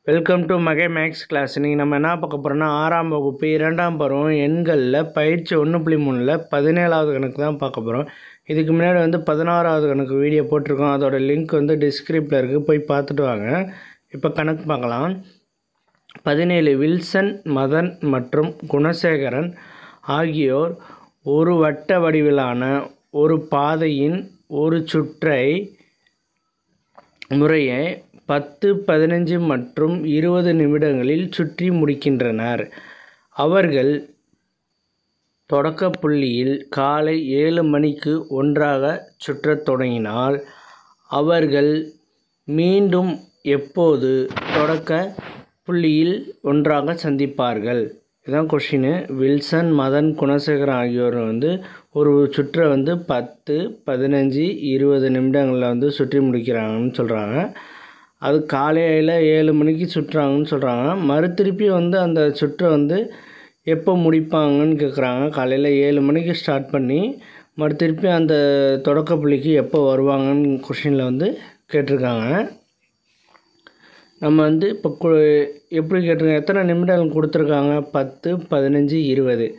Welcome to Mahe maths class. இன்றைக்கி நம்ம என்ன பார்க்க போகிறோம்னா 6ஆம் வகுப்பு 2ஆம் பருவம் எண்களில் பயிற்சி 1.3ல் 17வது கணக்கு தான் பார்க்க போகிறோம். இதுக்கு முன்னாடி 16வது கணக்கு வீடியோ போட்டிருக்கோம். அதோட லிங்க் டிஸ்கிரிப்டில் இருக்குது, போய் பார்த்துட்டு வாங்க. இப்போ கணக்கு பார்க்கலாம். 17 வில்சன், மதன் மற்றும் குணசேகரன் ஆகியோர் ஒரு வட்ட வடிவிலான ஒரு பாதையின் ஒரு சுற்றை முறையே 10, 15 மற்றும் 20 நிமிடங்களில் சுற்றி முடிக்கின்றனர். அவர்கள் தொடக்க புள்ளியில் காலை 7 மணிக்கு ஒன்றாக சுற்றத் தொடங்கினால் அவர்கள் மீண்டும் எப்போது தொடக்க புள்ளியில் ஒன்றாக சந்திப்பார்கள்? இதுதான் கொஷினு. வில்சன், மதன், குணசேகரன் ஆகியோர் ஒரு சுற்றை 10, 15, 20 நிமிடங்களில் சுற்றி முடிக்கிறாங்கன்னு சொல்கிறாங்க. அது காலையில் 7 மணிக்கு சுற்றுறாங்கன்னு சொல்கிறாங்க. மறுதிருப்பி அந்த சுற்றை எப்போ முடிப்பாங்கன்னு கேட்குறாங்க. காலையில் 7 மணிக்கு ஸ்டார்ட் பண்ணி மறுதிருப்பி அந்த தொடக்க புள்ளிக்கு எப்போ வருவாங்கன்னு கொஷினில் கேட்டிருக்காங்க. நம்ம இப்போ எப்படி கேட்டிருக்காங்க, எத்தனை நிமிடங்கள் கொடுத்துருக்காங்க? 10, 15, 20.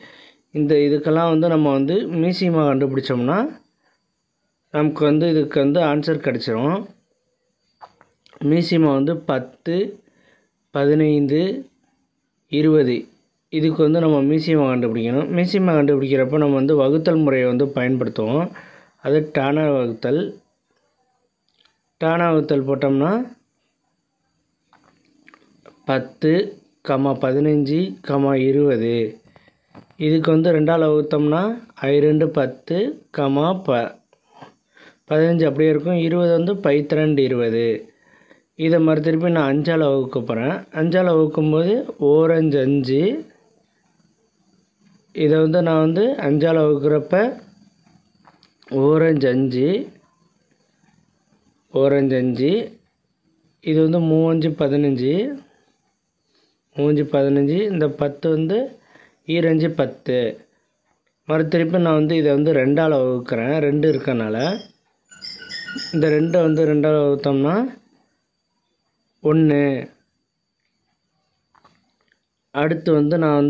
இதுக்கெல்லாம் நம்ம மீசியமாக கண்டுபிடிச்சோம்னா நமக்கு இதுக்கு ஆன்சர் கிடச்சிரும். மீசிமா 10, 15, 20. இதுக்கு நம்ம மீசிமா கண்டுபிடிக்கணும். மீசிமா கண்டுபிடிக்கிறப்போ நம்ம வகுத்தல் முறையை பயன்படுத்துவோம். அது டானா வகுத்தல். டானா வகுத்தல் போட்டோம்னா 10, 15, 20. இதுக்கு 2ஆல் வகுத்தோம்னா I2 10, 15 அப்படியே இருக்கும். 20 π2 20. இதை மறுதிருப்பி நான் 5ஆல் வகுக்க போகிறேன். 5ஆல் வகுக்கும்போது 1 5 5. இதை நான் 5ஆல் வகுக்கிறப்ப 1 5 5, 1 5 5. இது 3 5 15, 3 15. இந்த 10 2 5 10. மறுதிருப்பி நான் இதை 2ஆல் வகுக்கிறேன். 2 இருக்கனால இந்த 2 2ஆல் வகுத்தோம்னா 1. அடுத்து நான்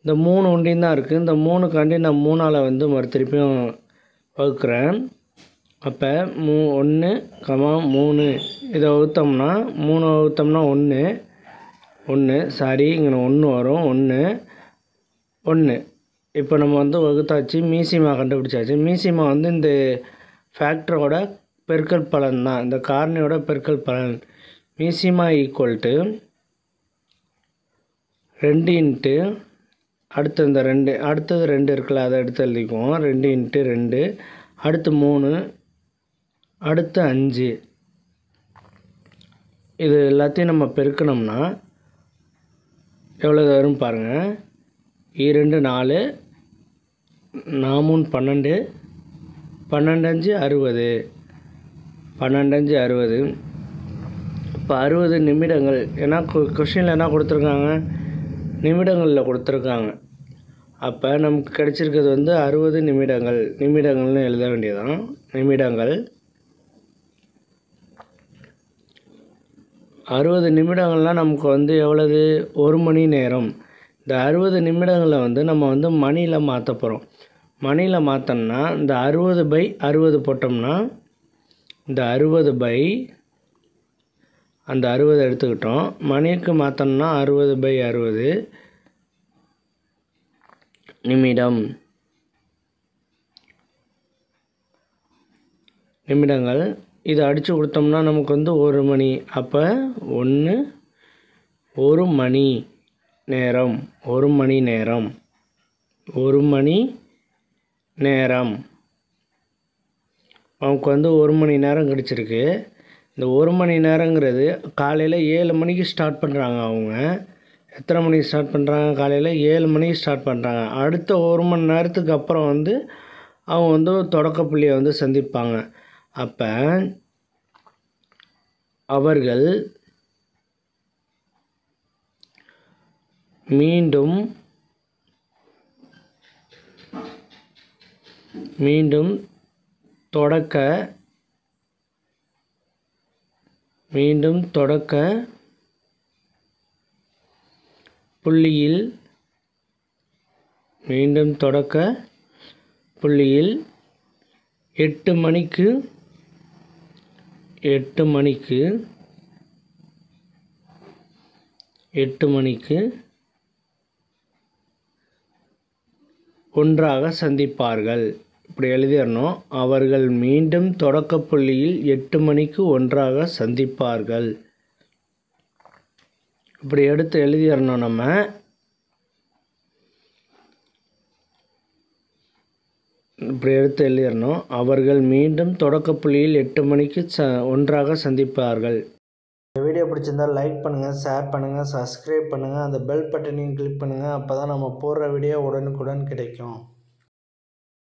இந்த 3 ஒண்டியும் தான் இருக்குது. இந்த 3க்காண்டி நான் 3ஆல் மறுதிருப்பியும் வகுக்கிறேன். அப்போ 1, 3. இதை வகுத்தோம்னா 3 வகுத்தோம்னா 1 சாரி இங்கே 1 வரும். 1. இப்போ நம்ம வகுத்தாச்சு. மீசிமா கண்டுபிடிச்சாச்சு. மீசிமா இந்த ஃபேக்டரோட பெருக்கல் பலன் தான், இந்த காரணியோட பெருக்கல் பலன். மீசிமா ஈக்குவல் டு 2 இன்ட்டு அடுத்து இந்த 2, அடுத்தது 2 இருக்குல்ல, அதை எடுத்து எழுதிக்குவோம். 2 இன்ட்டு 2, அடுத்து 3, அடுத்து 5. இது எல்லாத்தையும் நம்ம பெருக்கணும்னா எவ்வளோ வரும் பாருங்கள். 2 4, 4 12, 12 5 60, 12 5 60. இப்போ 60 நிமிடங்கள். ஏன்னா கொஷினில் என்ன கொடுத்துருக்காங்க, நிமிடங்களில் கொடுத்துருக்காங்க. அப்போ நமக்கு கிடச்சிருக்கிறது 60 நிமிடங்கள். நிமிடங்கள்னு எழுத வேண்டியதான். நிமிடங்கள் 60 நிமிடங்கள்லாம் நமக்கு எவ்வளவு? 1 மணி நேரம். இந்த 60 நிமிடங்களை நம்ம மணியில் மாற்ற போகிறோம். மணியில் மாற்றோம்னா இந்த 60/60 போட்டோம்னா இந்த 60 அந்த 60 எடுத்துக்கிட்டோம். மணிக்கு மாற்றோம்னா 60/60 நிமிடங்கள். இதை அடித்து கொடுத்தோம்னா நமக்கு 1 மணி. அப்போ 1 மணி நேரம். 1 மணி நேரம். 1 மணி நேரம். நமக்கு 1 மணி நேரம் கிடச்சிருக்கு. இந்த 1 மணி நேரங்கிறது காலையில் 7 மணிக்கு ஸ்டார்ட் பண்ணுறாங்க. அவங்க எத்தனை மணிக்கு ஸ்டார்ட் பண்ணுறாங்க? காலையில் 7 மணிக்கு ஸ்டார்ட் பண்ணுறாங்க. அடுத்த 1 மணி நேரத்துக்கு அப்புறம் அவங்க தொடக்க புள்ளியை சந்திப்பாங்க. அப்போ அவர்கள் மீண்டும் தொடக்க புள்ளியில் மீண்டும் தொடக்க புள்ளியில் 8 மணிக்கு ஒன்றாக சந்திப்பார்கள். இப்படி எழுதிடணும். அவர்கள் மீண்டும் தொடக்க புள்ளியில் 8 மணிக்கு ஒன்றாக சந்திப்பார்கள். இப்படி எடுத்து எழுதிடணும். நம்ம இப்படி எடுத்து எழுதிடணும். அவர்கள் மீண்டும் தொடக்க புள்ளியில் 8 மணிக்கு ஒன்றாக சந்திப்பார்கள். இந்த வீடியோ பிடிச்சிருந்தால் லைக் பண்ணுங்கள், ஷேர் பண்ணுங்கள், சப்ஸ்கிரைப் பண்ணுங்கள், அந்த பெல் பட்டனையும் கிளிக் பண்ணுங்கள். அப்போ தான் நம்ம போடுற வீடியோ உடனுக்குடன் கிடைக்கும்.